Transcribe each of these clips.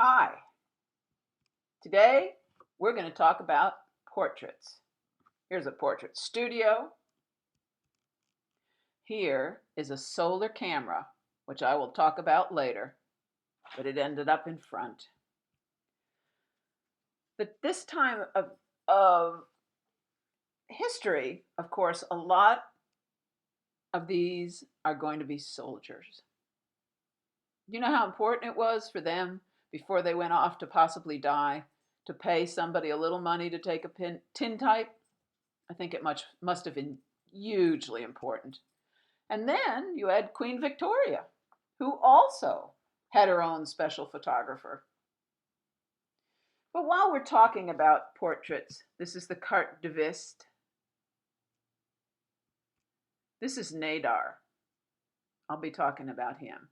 Hi. Today we're going to talk about portraits. Here's a portrait studio. Here is a solar camera, which I will talk about later, but it ended up in front. But this time of history, of course, a lot of these are going to be soldiers. You know how important it was for them before they went off to possibly die to pay somebody a little money to take a tintype? I think it must have been hugely important. And then you had Queen Victoria, who also had her own special photographer. But while we're talking about portraits, this is the carte de visite. This is Nadar. I'll be talking about him.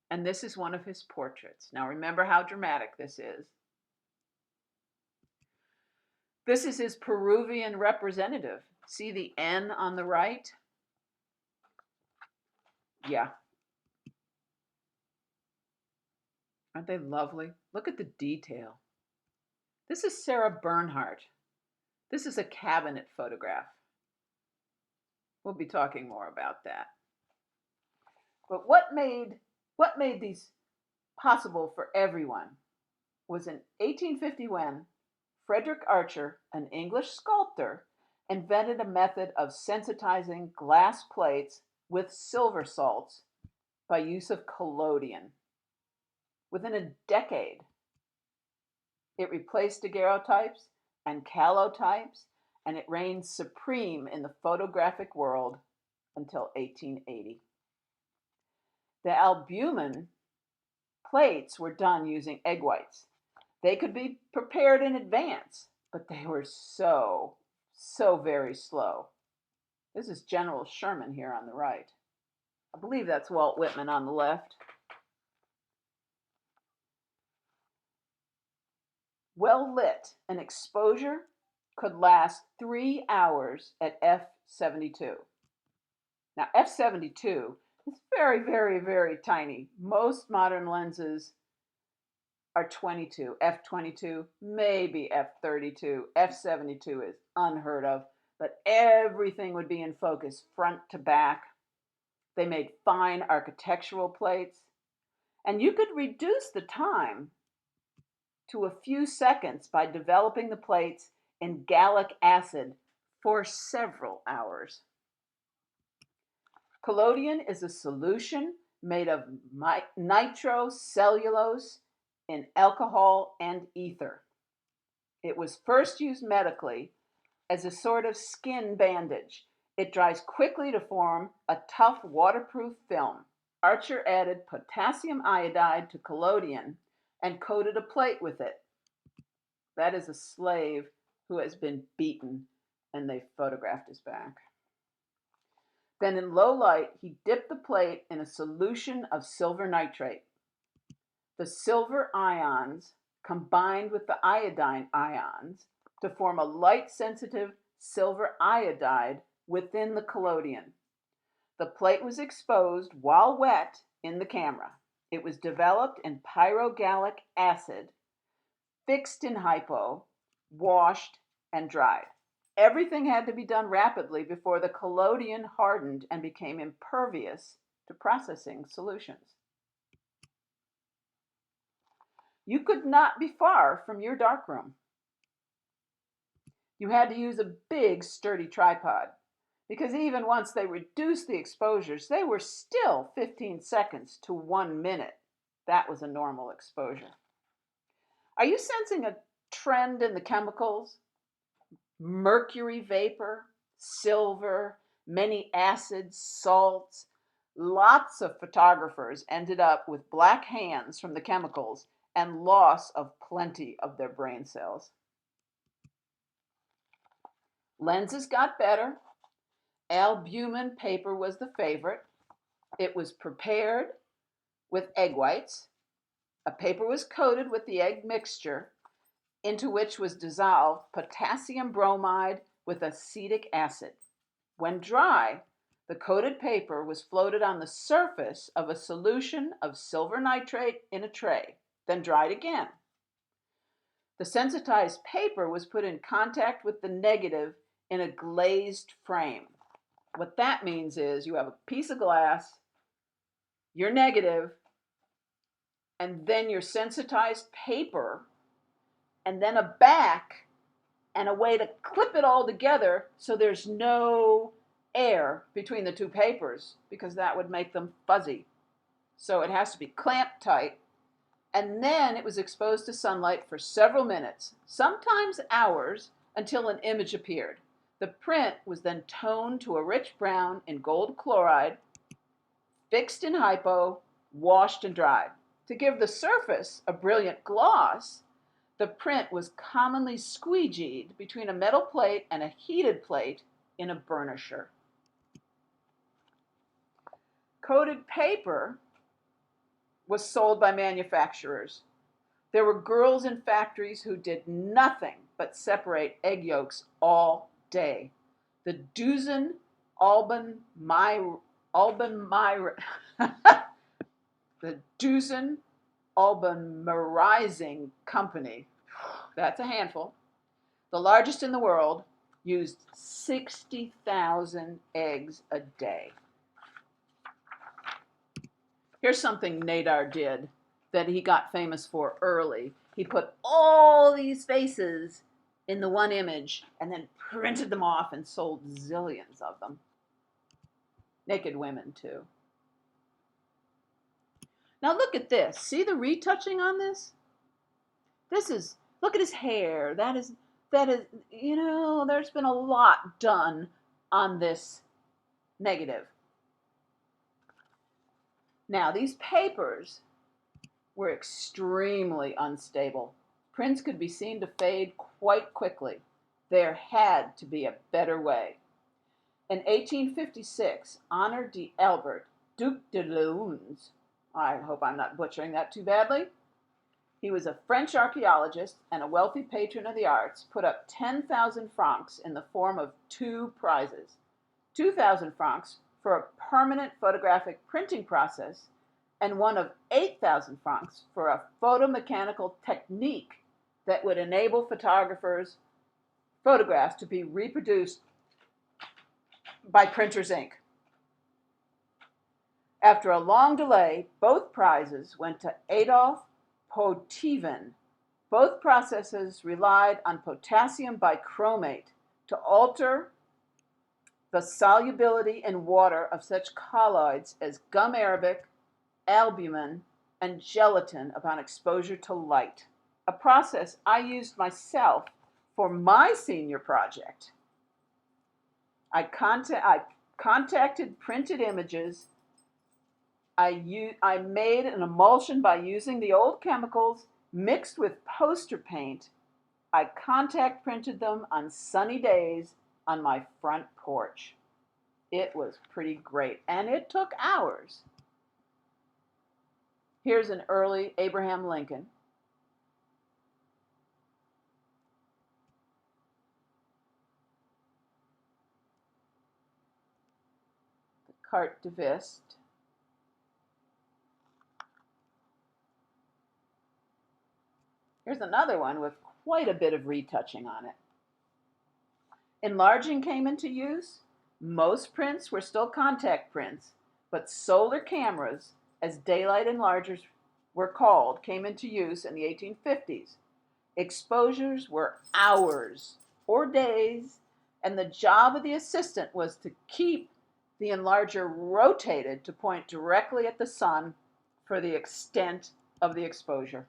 And this is one of his portraits. Now remember how dramatic this is. This is his Peruvian representative. See the N on the right? Yeah. Aren't they lovely? Look at the detail. This is Sarah Bernhardt. This is a cabinet photograph. We'll be talking more about that. But what made these possible for everyone was in 1851, Frederick Archer, an English sculptor, invented a method of sensitizing glass plates with silver salts by use of collodion. Within a decade, it replaced daguerreotypes and calotypes, and it reigned supreme in the photographic world until 1880. The albumen plates were done using egg whites. They could be prepared in advance, but they were so very slow. This is General Sherman here on the right. I believe that's Walt Whitman on the left. Well lit, an exposure could last 3 hours at f/72. Now, f/72 is very tiny. Most modern lenses are 22, f/22, maybe f/32. f/72 is unheard of, but everything would be in focus front to back. They made fine architectural plates, and you could reduce the time to a few seconds by developing the plates in gallic acid for several hours. Collodion is a solution made of nitrocellulose in alcohol and ether. It was first used medically as a sort of skin bandage. It dries quickly to form a tough waterproof film. Archer added potassium iodide to collodion and coated a plate with it. That is a slave who has been beaten, and they photographed his back. Then in low light, he dipped the plate in a solution of silver nitrate. The silver ions combined with the iodine ions to form a light-sensitive silver iodide within the collodion. The plate was exposed while wet in the camera. It was developed in pyrogallic acid, fixed in hypo, washed, and dried. Everything had to be done rapidly before the collodion hardened and became impervious to processing solutions. You could not be far from your darkroom. You had to use a big, sturdy tripod, because even once they reduced the exposures, they were still 15 seconds to 1 minute. That was a normal exposure. Are you sensing a trend in the chemicals? Mercury vapor, silver, many acids, salts. Lots of photographers ended up with black hands from the chemicals and loss of plenty of their brain cells. Lenses got better. Albumen paper was the favorite. It was prepared with egg whites. A paper was coated with the egg mixture, into which was dissolved potassium bromide with acetic acid. When dry, the coated paper was floated on the surface of a solution of silver nitrate in a tray. then dried again. The sensitized paper was put in contact with the negative in a glazed frame. What that means is you have a piece of glass, your negative, and then your sensitized paper, and then a back and a way to clip it all together so there's no air between the two papers, because that would make them fuzzy. So it has to be clamped tight. And then it was exposed to sunlight for several minutes, sometimes hours, until an image appeared. The print was then toned to a rich brown in gold chloride, fixed in hypo, washed and dried. To give the surface a brilliant gloss, the print was commonly squeegeed between a metal plate and a heated plate in a burnisher. Coated paper was sold by manufacturers. There were girls in factories who did nothing but separate egg yolks all day. The Dusen the Dusen Albumerizing Company, that's a handful, the largest in the world, used 60,000 eggs a day. Here's something Nadar did that he got famous for early. He put all these faces in the one image and then printed them off and sold zillions of them. Naked women, too. Now look at this. See the retouching on this? Look at his hair. That is, there's been a lot done on this negative. Now, these papers were extremely unstable. Prints could be seen to fade quite quickly. There had to be a better way. In 1856, Honor d'Albert, Duc de Leuns, I hope I'm not butchering that too badly, he was a French archaeologist and a wealthy patron of the arts, put up 10,000 francs in the form of two prizes. 2,000 francs for a permanent photographic printing process, and one of 8,000 francs for a photomechanical technique that would enable photographers' photographs to be reproduced by printer's ink. After a long delay, both prizes went to Adolphe Potvin. Both processes relied on potassium bichromate to alter the solubility in water of such colloids as gum arabic, albumin, and gelatin upon exposure to light, a process I used myself for my senior project. I contacted printed images. I made an emulsion by using the old chemicals mixed with poster paint. I contact printed them on sunny days on my front porch. It was pretty great, and it took hours. Here's an early Abraham Lincoln. The carte de visite. Here's another one with quite a bit of retouching on it. Enlarging came into use. Most prints were still contact prints, but solar cameras, as daylight enlargers were called, came into use in the 1850s. Exposures were hours or days, and the job of the assistant was to keep the enlarger rotated to point directly at the sun for the extent of the exposure.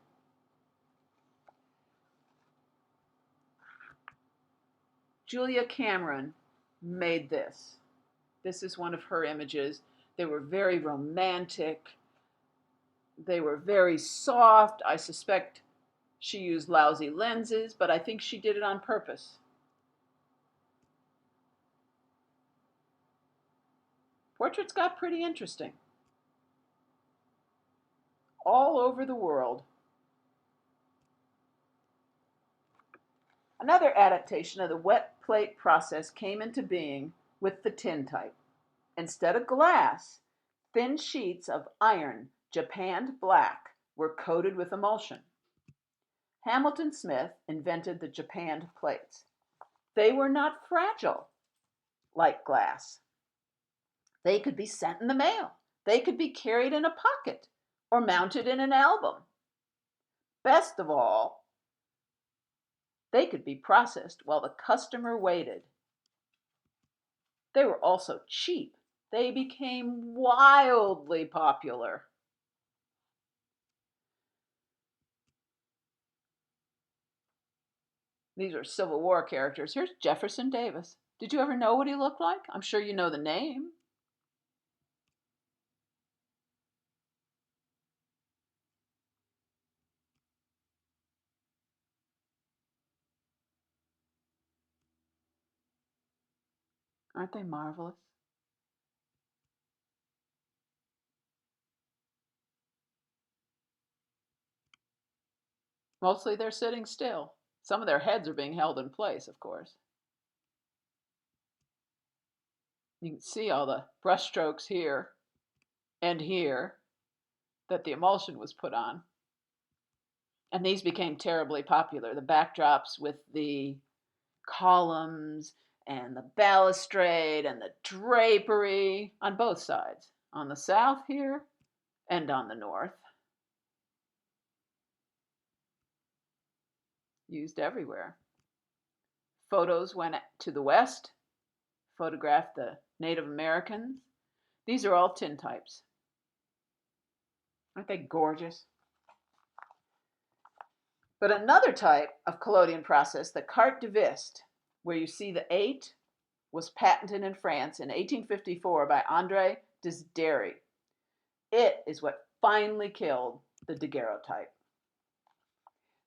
Julia Cameron made this. This is one of her images. They were very romantic. They were very soft. I suspect she used lousy lenses, but I think she did it on purpose. Portraits got pretty interesting. All over the world. Another adaptation of the wet plate process came into being with the tintype. Instead of glass, thin sheets of iron, japanned black, were coated with emulsion. Hamilton Smith invented the japanned plates. They were not fragile like glass. They could be sent in the mail. They could be carried in a pocket or mounted in an album. Best of all, they could be processed while the customer waited. They were also cheap. They became wildly popular. These are Civil War characters. Here's Jefferson Davis. Did you ever know what he looked like? I'm sure you know the name. Aren't they marvelous? Mostly they're sitting still. Some of their heads are being held in place, of course. You can see all the brushstrokes here and here that the emulsion was put on. And these became terribly popular. The backdrops with the columns and the balustrade and the drapery on both sides, on the south here and on the north. Used everywhere. Photos went to the west, photographed the Native Americans. These are all tintypes. Aren't they gorgeous? But another type of collodion process, the carte de viste, where you see the 8, was patented in France in 1854 by André Desdery. It is what finally killed the daguerreotype.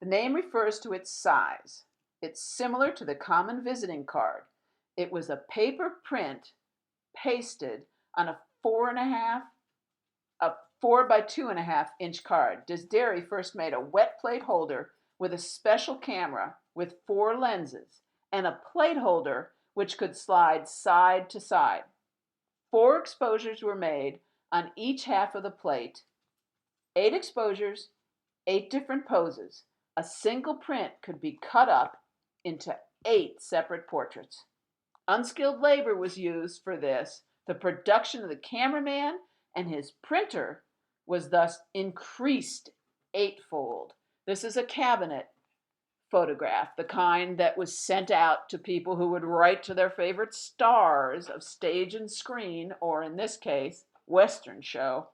The name refers to its size. It's similar to the common visiting card. It was a paper print pasted on a 4 by 2.5 inch card. Desdery first made a wet plate holder with a special camera with 4 lenses and a plate holder which could slide side to side. 4 exposures were made on each half of the plate. 8 exposures, 8 different poses. A single print could be cut up into 8 separate portraits. Unskilled labor was used for this. The production of the cameraman and his printer was thus increased 8-fold. This is a cabinet photograph, the kind that was sent out to people who would write to their favorite stars of stage and screen, or in this case, Western show.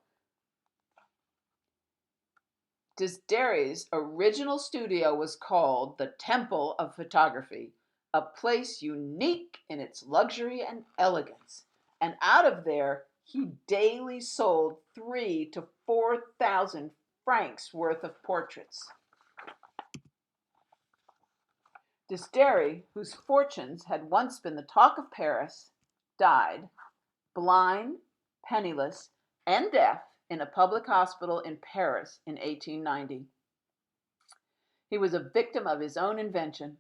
Desdery's original studio was called the Temple of Photography, a place unique in its luxury and elegance. And out of there, he daily sold 3,000 to 4,000 francs worth of portraits. Desdery, whose fortunes had once been the talk of Paris, died blind, penniless, and deaf in a public hospital in Paris in 1890. He was a victim of his own invention.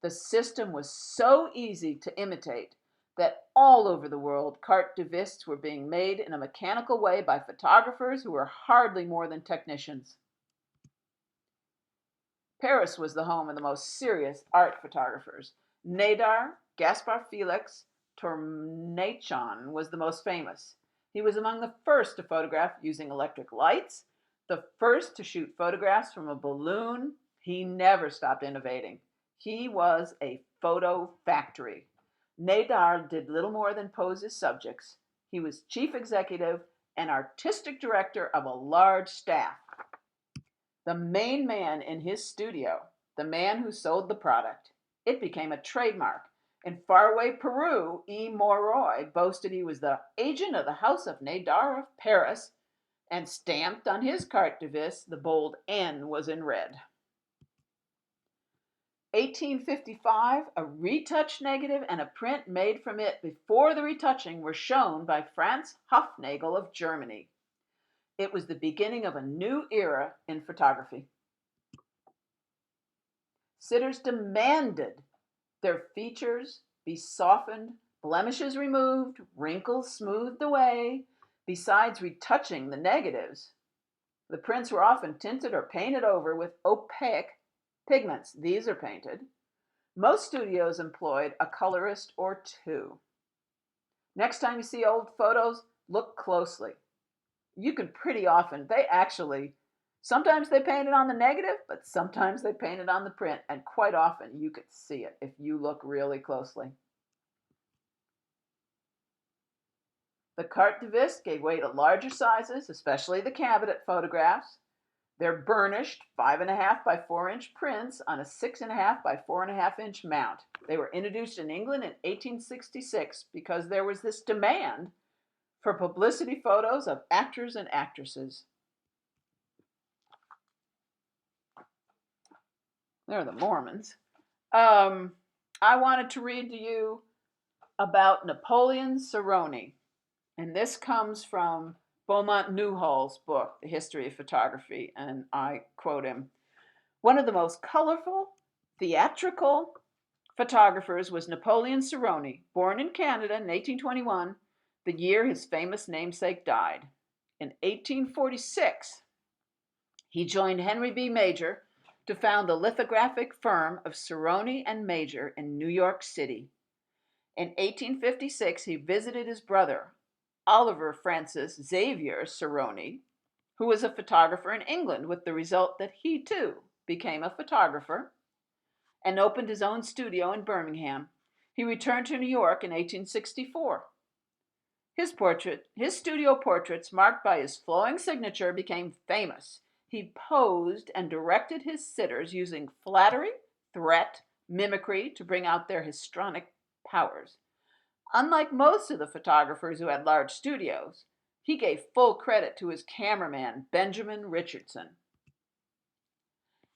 The system was so easy to imitate that all over the world, carte de vistes were being made in a mechanical way by photographers who were hardly more than technicians. Paris was the home of the most serious art photographers. Nadar, Gaspar Felix, Tournachon was the most famous. He was among the first to photograph using electric lights, the first to shoot photographs from a balloon. He never stopped innovating. He was a photo factory. Nadar did little more than pose his subjects. He was chief executive and artistic director of a large staff. The main man in his studio, the man who sold the product. It became a trademark. In faraway Peru, E. Moroy boasted he was the agent of the House of Nadar of Paris, and stamped on his carte de visite, the bold N was in red. 1855, a retouched negative and a print made from it before the retouching were shown by Franz Hofnagel of Germany. It was the beginning of a new era in photography. Sitters demanded their features be softened, blemishes removed, wrinkles smoothed away. Besides retouching the negatives, The prints were often tinted or painted over with opaque pigments. These are painted. Most studios employed a colorist or two. Next time you see old photos, look closely. You can pretty often, sometimes they paint it on the negative, but sometimes they paint it on the print, and quite often you could see it if you look really closely. The carte de vis gave way to larger sizes, especially the cabinet photographs. They're burnished 5.5 by 4-inch prints on a 6.5 by 4.5-inch mount. They were introduced in England in 1866 because there was this demand for publicity photos of actors and actresses. They're the Mormons. I wanted to read to you about Napoleon Cerrone, and this comes from Beaumont Newhall's book, The History of Photography, and I quote him. One of the most colorful, theatrical photographers was Napoleon Cerrone, born in Canada in 1821, the year his famous namesake died. In 1846, he joined Henry B. Major to found the lithographic firm of Cerrone and Major in New York City. In 1856, he visited his brother, Oliver Francis Xavier Cerrone, who was a photographer in England, with the result that he too became a photographer and opened his own studio in Birmingham. He returned to New York in 1864. His studio portraits, marked by his flowing signature, became famous. He posed and directed his sitters using flattery, threat, mimicry to bring out their histrionic powers. Unlike most of the photographers who had large studios, he gave full credit to his cameraman, Benjamin Richardson.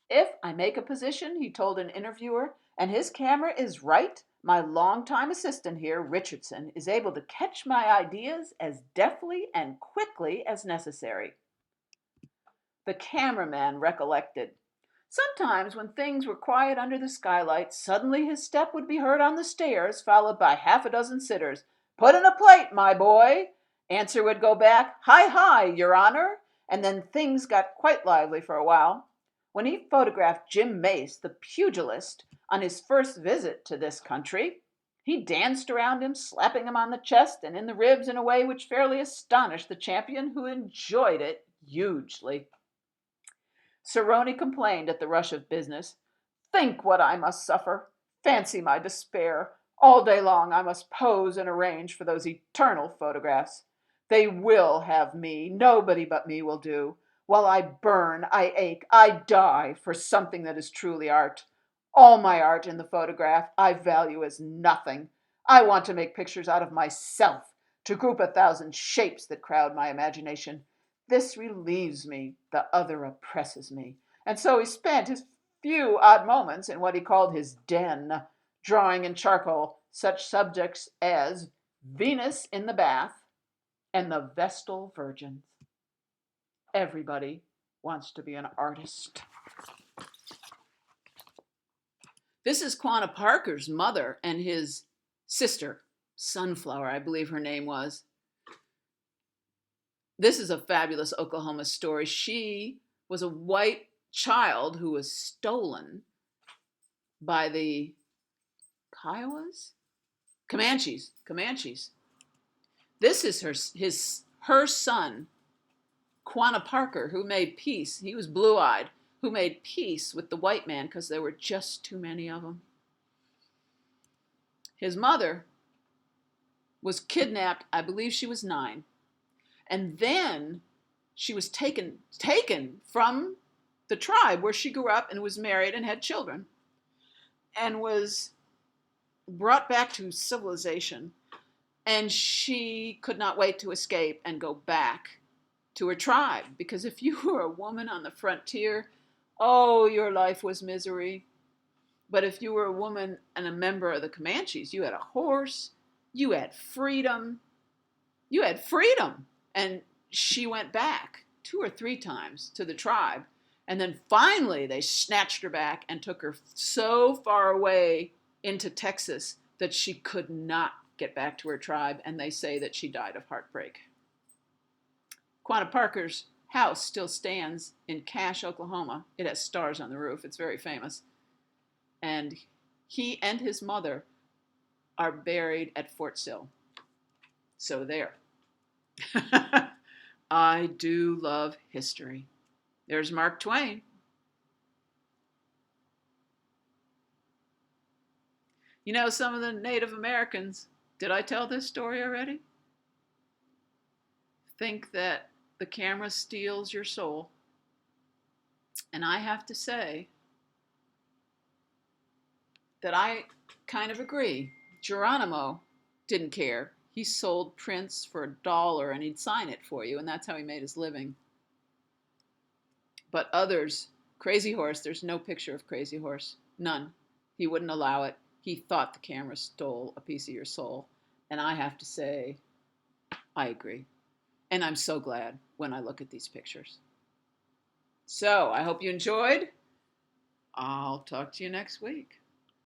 "If I make a position," he told an interviewer, "and his camera is right, my longtime assistant here, Richardson, is able to catch my ideas as deftly and quickly as necessary." The cameraman recollected. Sometimes when things were quiet under the skylight, suddenly his step would be heard on the stairs, followed by half a dozen sitters. "Put in a plate, my boy." Answer would go back, "Hi, hi, Your Honor." And then things got quite lively for a while. When he photographed Jim Mace, the pugilist, on his first visit to this country, he danced around him, slapping him on the chest and in the ribs in a way which fairly astonished the champion, who enjoyed it hugely. Cerrone complained at the rush of business. "Think what I must suffer. Fancy my despair. All day long I must pose and arrange for those eternal photographs. They will have me. Nobody but me will do. While I burn, I ache, I die for something that is truly art. All my art in the photograph I value as nothing. I want to make pictures out of myself, to group 1,000 shapes that crowd my imagination. This relieves me, the other oppresses me." And so he spent his few odd moments in what he called his den, drawing in charcoal such subjects as Venus in the bath and the Vestal Virgins. Everybody wants to be an artist. This is Quanah Parker's mother and his sister, Sunflower, I believe her name was. This is a fabulous Oklahoma story. She was a white child who was stolen by the Kiowas? Comanches. This is her son, Quanah Parker, who made peace. He was blue-eyed, who made peace with the white man because there were just too many of them. His mother was kidnapped, I believe she was 9. And then she was taken from the tribe where she grew up and was married and had children, and was brought back to civilization. And she could not wait to escape and go back to her tribe, because if you were a woman on the frontier, oh, your life was misery. But if you were a woman and a member of the Comanches, you had a horse, you had freedom. And she went back 2 or 3 times to the tribe. And then finally they snatched her back and took her so far away into Texas that she could not get back to her tribe. And they say that she died of heartbreak. Quanah Parker's house still stands in Cache, Oklahoma. It has stars on the roof. It's very famous. And he and his mother are buried at Fort Sill. So there. I do love history. There's Mark Twain. You know, some of the Native Americans, did I tell this story already? Think that the camera steals your soul. And I have to say that I kind of agree. Geronimo didn't care. He sold prints for $1 and he'd sign it for you, and that's how he made his living. But others, Crazy Horse, there's no picture of Crazy Horse. None. He wouldn't allow it. He thought the camera stole a piece of your soul. And I have to say, I agree. And I'm so glad when I look at these pictures. So I hope you enjoyed. I'll talk to you next week.